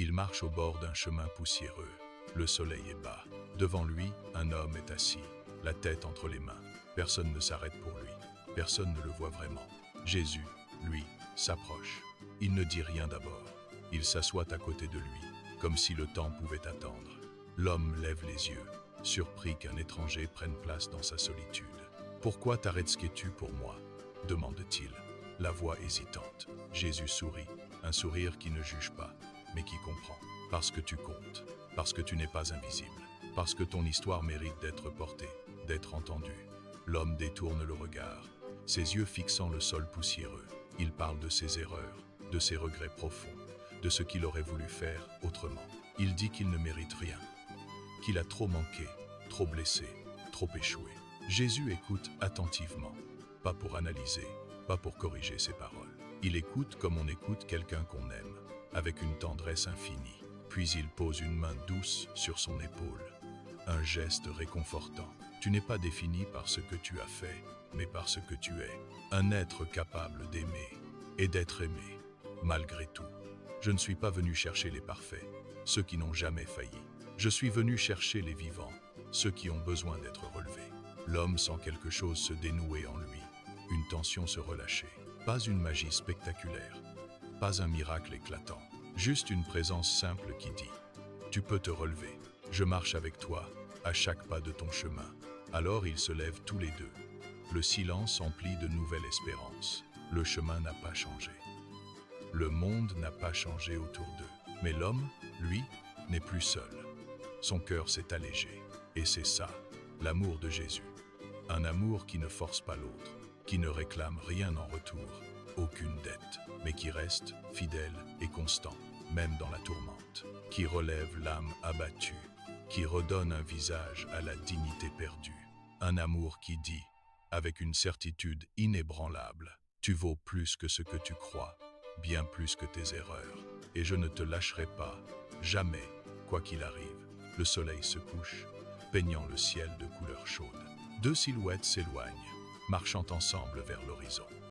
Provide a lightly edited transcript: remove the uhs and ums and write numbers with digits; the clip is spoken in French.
Il marche au bord d'un chemin poussiéreux. Le soleil est bas. Devant lui, un homme est assis, la tête entre les mains. Personne ne s'arrête pour lui. Personne ne le voit vraiment. Jésus, lui, s'approche. Il ne dit rien d'abord. Il s'assoit à côté de lui, comme si le temps pouvait attendre. L'homme lève les yeux, surpris qu'un étranger prenne place dans sa solitude. « Pourquoi t'arrêtes-tu pour moi » demande-t-il, la voix hésitante. Jésus sourit, un sourire qui ne juge pas, mais qui comprend. Parce que tu comptes, parce que tu n'es pas invisible, parce que ton histoire mérite d'être portée, d'être entendue. L'homme détourne le regard, ses yeux fixant le sol poussiéreux. Il parle de ses erreurs, de ses regrets profonds, de ce qu'il aurait voulu faire autrement. Il dit qu'il ne mérite rien, qu'il a trop manqué, trop blessé, trop échoué. Jésus écoute attentivement, pas pour analyser, pas pour corriger ses paroles. Il écoute comme on écoute quelqu'un qu'on aime, avec une tendresse infinie. Puis il pose une main douce sur son épaule, un geste réconfortant. Tu n'es pas défini par ce que tu as fait, mais par ce que tu es. Un être capable d'aimer et d'être aimé, malgré tout. Je ne suis pas venu chercher les parfaits, ceux qui n'ont jamais failli. Je suis venu chercher les vivants, ceux qui ont besoin d'être relevés. L'homme sent quelque chose se dénouer en lui, une tension se relâcher. Pas une magie spectaculaire, pas un miracle éclatant, juste une présence simple qui dit « Tu peux te relever, je marche avec toi, à chaque pas de ton chemin. » Alors ils se lèvent tous les deux. Le silence emplit de nouvelles espérances. Le chemin n'a pas changé. Le monde n'a pas changé autour d'eux. Mais l'homme, lui, n'est plus seul. Son cœur s'est allégé. Et c'est ça, l'amour de Jésus. Un amour qui ne force pas l'autre, qui ne réclame rien en retour, aucune dette, mais qui reste fidèle et constant, même dans la tourmente, qui relève l'âme abattue, qui redonne un visage à la dignité perdue. Un amour qui dit, avec une certitude inébranlable, « Tu vaux plus que ce que tu crois, bien plus que tes erreurs, et je ne te lâcherai pas, jamais, quoi qu'il arrive. » Le soleil se couche, peignant le ciel de couleurs chaudes. Deux silhouettes s'éloignent, marchant ensemble vers l'horizon.